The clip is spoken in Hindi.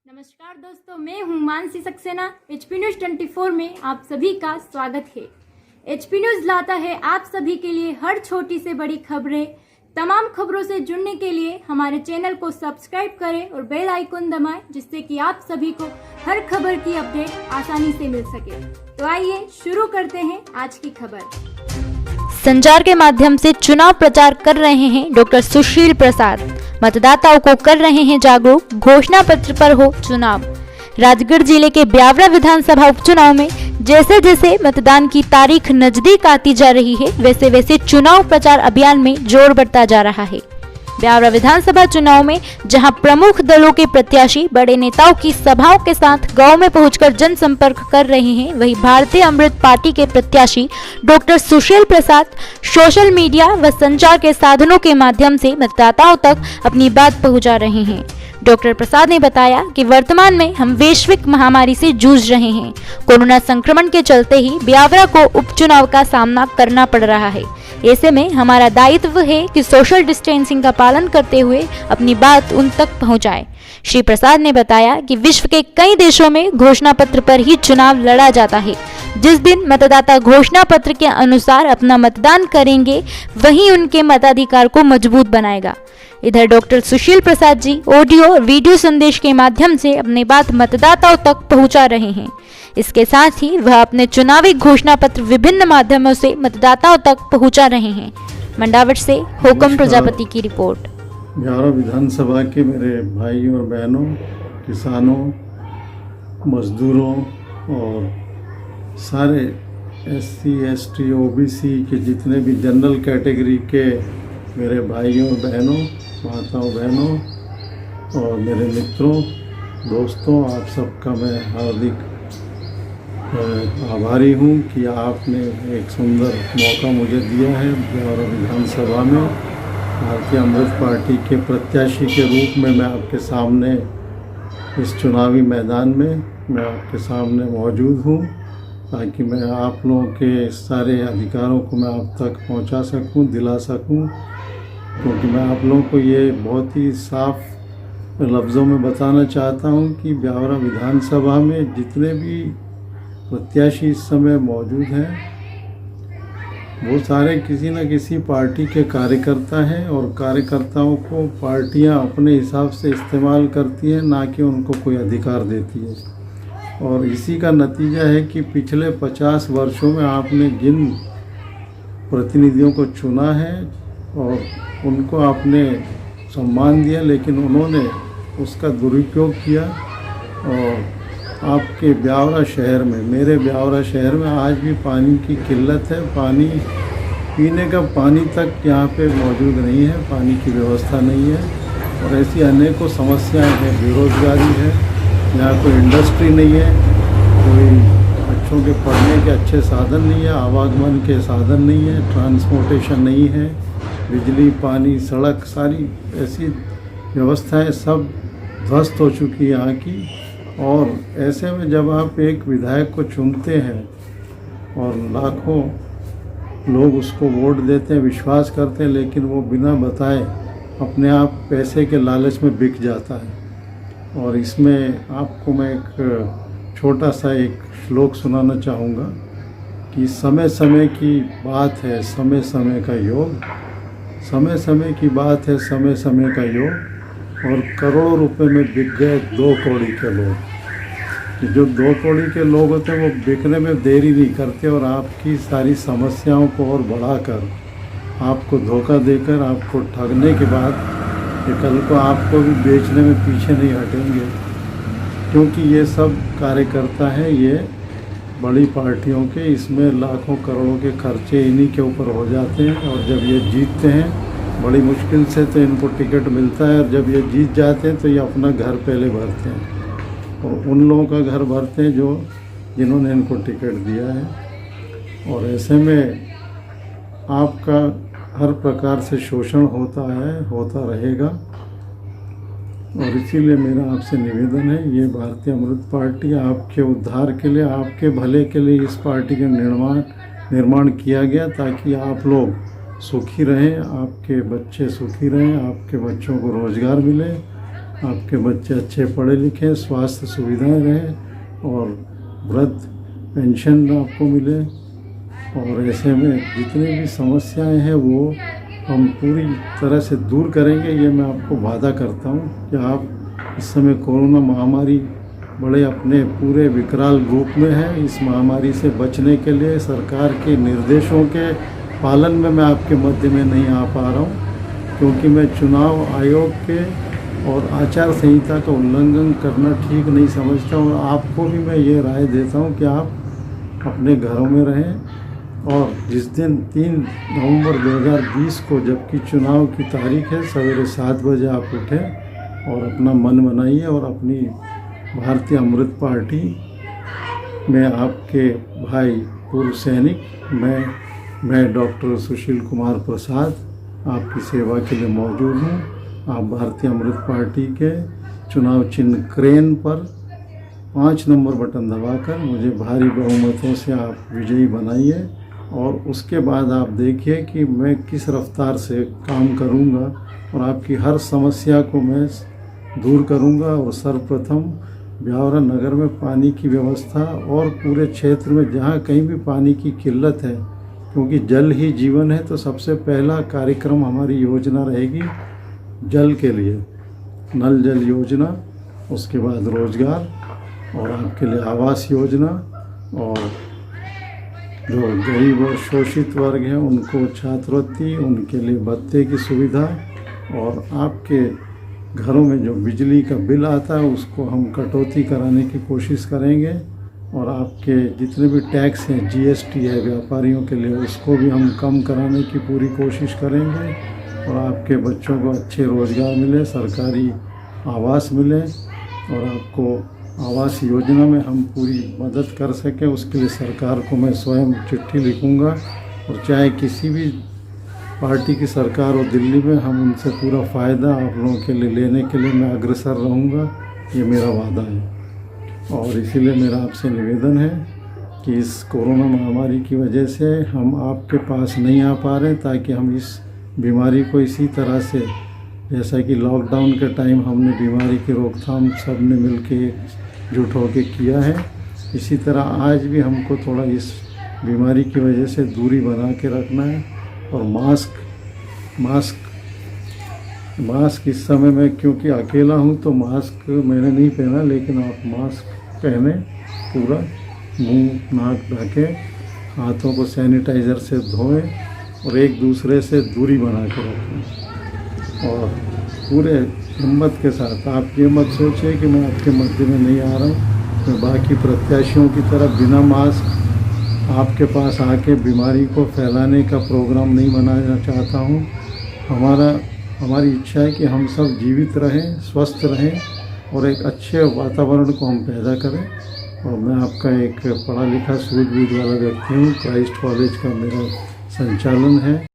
नमस्कार दोस्तों, मैं हूं मानसी सक्सेना। एचपी न्यूज़ 24 में आप सभी का स्वागत है। एचपी न्यूज़ लाता है आप सभी के लिए हर छोटी से बड़ी खबरें। तमाम खबरों से जुड़ने के लिए हमारे चैनल को सब्सक्राइब करें और बेल आइकन दबाएं, जिससे कि आप सभी को हर खबर की अपडेट आसानी से मिल सके। तो आइए शुरू करते हैं आज की खबर। संचार के माध्यम से चुनाव प्रचार कर रहे हैं डॉक्टर सुशील प्रसाद। मतदाताओं को कर रहे हैं जागरूक, घोषणा पत्र पर हो चुनाव। राजगढ़ जिले के ब्यावरा विधानसभा उपचुनाव में जैसे जैसे मतदान की तारीख नजदीक आती जा रही है, वैसे वैसे चुनाव प्रचार अभियान में जोर बढ़ता जा रहा है। ब्यावरा विधानसभा चुनाव में जहां प्रमुख दलों के प्रत्याशी बड़े नेताओं की सभाओं के साथ गांव में पहुंचकर जनसंपर्क कर रहे हैं, वहीं भारतीय अमृत पार्टी के प्रत्याशी डॉक्टर सुशील प्रसाद सोशल मीडिया व संचार के साधनों के माध्यम से मतदाताओं तक अपनी बात पहुंचा रहे हैं। डॉक्टर प्रसाद ने बताया कि वर्तमान में हम वैश्विक महामारी से जूझ रहे हैं। कोरोना संक्रमण के चलते ही ब्यावरा को उपचुनाव का सामना करना पड़ रहा है। ऐसे में हमारा दायित्व है कि सोशल डिस्टेंसिंग का पालन करते हुए अपनी बात उन तक पहुंचाएं। श्री प्रसाद ने बताया कि विश्व के कई देशों में घोषणा पत्र पर ही चुनाव लड़ा जाता है। जिस दिन मतदाता घोषणा पत्र के अनुसार अपना मतदान करेंगे, वही उनके मताधिकार को मजबूत बनाएगा। इधर डॉक्टर सुशील प्रसाद जी ऑडियो और वीडियो संदेश के माध्यम से अपनी बात मतदाताओं तक पहुंचा रहे हैं। इसके साथ ही वह अपने चुनावी घोषणा पत्र विभिन्न माध्यमों से मतदाताओं तक पहुंचा रहे हैं। मंडावट से हुकम प्रजापति की रिपोर्ट। ब्यावरा विधानसभा के मेरे भाई और बहनों, किसानों, मजदूरों और सारे SC, ST, OBC के जितने भी जनरल कैटेगरी के मेरे भाइयों और बहनों, माताओं बहनों और मेरे मित्रों, दोस्तों, आप सबका मैं हार्दिक आभारी हूँ कि आपने एक सुंदर मौका मुझे दिया है। ब्यावरा विधानसभा में भारतीय अमृत पार्टी के प्रत्याशी के रूप में मैं आपके सामने इस चुनावी मैदान में मैं आपके सामने मौजूद हूँ, ताकि मैं आप लोगों के सारे अधिकारों को मैं आप तक पहुँचा सकूँ, दिला सकूँ। क्योंकि मैं आप लोगों को ये बहुत ही साफ लफ्ज़ों में बताना चाहता हूँ कि ब्यावरा विधानसभा में जितने भी प्रत्याशी इस समय मौजूद हैं, वो सारे किसी न किसी पार्टी के कार्यकर्ता हैं और कार्यकर्ताओं को पार्टियां अपने हिसाब से इस्तेमाल करती हैं, ना कि उनको कोई अधिकार देती है। और इसी का नतीजा है कि पिछले 50 वर्षों में आपने जिन प्रतिनिधियों को चुना है और उनको आपने सम्मान दिया, लेकिन उन्होंने उसका दुरुपयोग किया। और आपके ब्यावरा शहर में, मेरे ब्यावरा शहर में आज भी पानी की किल्लत है। पानी पीने का पानी तक यहाँ पे मौजूद नहीं है, पानी की व्यवस्था नहीं है। और ऐसी अनेकों समस्याएं हैं। बेरोजगारी है, यहाँ कोई इंडस्ट्री नहीं है, कोई बच्चों के पढ़ने के अच्छे साधन नहीं है, आवागमन के साधन नहीं है, ट्रांसपोर्टेशन नहीं है, बिजली, पानी, सड़क, सारी ऐसी व्यवस्थाएं सब ध्वस्त हो चुकी है यहाँ की। और ऐसे में जब आप एक विधायक को चुनते हैं और लाखों लोग उसको वोट देते हैं, विश्वास करते हैं, लेकिन वो बिना बताए अपने आप पैसे के लालच में बिक जाता है। और इसमें आपको मैं एक छोटा सा एक श्लोक सुनाना चाहूँगा कि समय समय की बात है, समय समय का योग, समय समय की बात है, समय समय का योग, और करोड़ों रुपए में बिक गए 2 कौड़ी के लोग। कि जो 2 कौड़ी के लोग होते हैं वो बिकने में देरी नहीं करते और आपकी सारी समस्याओं को और बढ़ाकर, आपको धोखा देकर, आपको ठगने के बाद ये कल को आपको भी बेचने में पीछे नहीं हटेंगे। क्योंकि ये सब कार्यकर्ता हैं, ये बड़ी पार्टियों के, इसमें लाखों करोड़ों के खर्चे इन्हीं के ऊपर हो जाते हैं। और जब ये जीतते हैं बड़ी मुश्किल से तो इनको टिकट मिलता है, और जब ये जीत जाते हैं तो ये अपना घर पहले भरते हैं और उन लोगों का घर भरते हैं जिन्होंने इनको टिकट दिया है। और ऐसे में आपका हर प्रकार से शोषण होता है, होता रहेगा। और इसीलिए मेरा आपसे निवेदन है, ये भारतीय अमृत पार्टी आपके उद्धार के लिए, आपके भले के लिए इस पार्टी का निर्माण किया गया, ताकि आप लोग सुखी रहें, आपके बच्चे सुखी रहें, आपके बच्चों को रोज़गार मिले, आपके बच्चे अच्छे पढ़े लिखे, स्वास्थ्य सुविधाएं रहें और वृद्ध पेंशन आपको मिले। और ऐसे में जितनी भी समस्याएं हैं वो हम पूरी तरह से दूर करेंगे, ये मैं आपको वादा करता हूँ कि आप इस समय कोरोना महामारी बड़े अपने पूरे विकराल रूप में है। इस महामारी से बचने के लिए सरकार के निर्देशों के पालन में मैं आपके मध्य में नहीं आ पा रहा हूँ, क्योंकि मैं चुनाव आयोग के और आचार संहिता का उल्लंघन करना ठीक नहीं समझता। और आपको भी मैं ये राय देता हूँ कि आप अपने घरों में रहें और जिस दिन 3 नवंबर 2020 को जबकि चुनाव की तारीख है, सवेरे 7 बजे आप उठें और अपना मन बनाइए और अपनी भारतीय अमृत पार्टी में आपके भाई पूर्व सैनिक मैं डॉक्टर सुशील कुमार प्रसाद आपकी सेवा के लिए मौजूद हूँ। आप भारतीय अमृत पार्टी के चुनाव चिन्ह क्रेन पर 5 नंबर बटन दबाकर मुझे भारी बहुमतों से आप विजयी बनाइए और उसके बाद आप देखिए कि मैं किस रफ्तार से काम करूंगा और आपकी हर समस्या को मैं दूर करूंगा। और सर्वप्रथम ब्यावरा नगर में पानी की व्यवस्था और पूरे क्षेत्र में जहां कहीं भी पानी की किल्लत है, क्योंकि जल ही जीवन है, तो सबसे पहला कार्यक्रम हमारी योजना रहेगी जल के लिए, नल जल योजना, उसके बाद रोजगार और आपके लिए आवास योजना, और जो गरीब और शोषित वर्ग हैं उनको छात्रवृत्ति, उनके लिए भत्ते की सुविधा, और आपके घरों में जो बिजली का बिल आता है उसको हम कटौती कराने की कोशिश करेंगे। और आपके जितने भी टैक्स हैं, जीएसटी है व्यापारियों के लिए, उसको भी हम कम कराने की पूरी कोशिश करेंगे। और आपके बच्चों को अच्छे रोज़गार मिले, सरकारी आवास मिले, और आपको आवास योजना में हम पूरी मदद कर सकें, उसके लिए सरकार को मैं स्वयं चिट्ठी लिखूंगा। और चाहे किसी भी पार्टी की सरकार हो दिल्ली में, हम उनसे पूरा फ़ायदा आप लोगों के लिए लेने के लिए मैं अग्रसर रहूंगा, ये मेरा वादा है। और इसीलिए मेरा आपसे निवेदन है कि इस कोरोना महामारी की वजह से हम आपके पास नहीं आ पा रहे, ताकि हम इस बीमारी को इसी तरह से, जैसा कि लॉकडाउन के टाइम हमने बीमारी की रोकथाम सब ने मिल के जुट होकर किया है, इसी तरह आज भी हमको थोड़ा इस बीमारी की वजह से दूरी बना के रखना है। और मास्क इस समय मैं क्योंकि अकेला हूँ तो मास्क मैंने नहीं पहना, लेकिन आप मास्क पहने, पूरा मुंह नाक ढके, हाथों को सैनिटाइज़र से धोएं और एक दूसरे से दूरी बना के रखें। और पूरे हिम्मत के साथ आप ये मत सोचिए कि मैं आपके मध्य में नहीं आ रहा हूँ। मैं बाकी प्रत्याशियों की तरह बिना मास्क आपके पास आके बीमारी को फैलाने का प्रोग्राम नहीं बनाना चाहता हूँ। हमारी इच्छा है कि हम सब जीवित रहें, स्वस्थ रहें और एक अच्छे वातावरण को हम पैदा करें। और मैं आपका एक पढ़ा लिखा सूझबूझ वाला व्यक्ति हूँ, क्राइस्ट कॉलेज का मेरा संचालन है।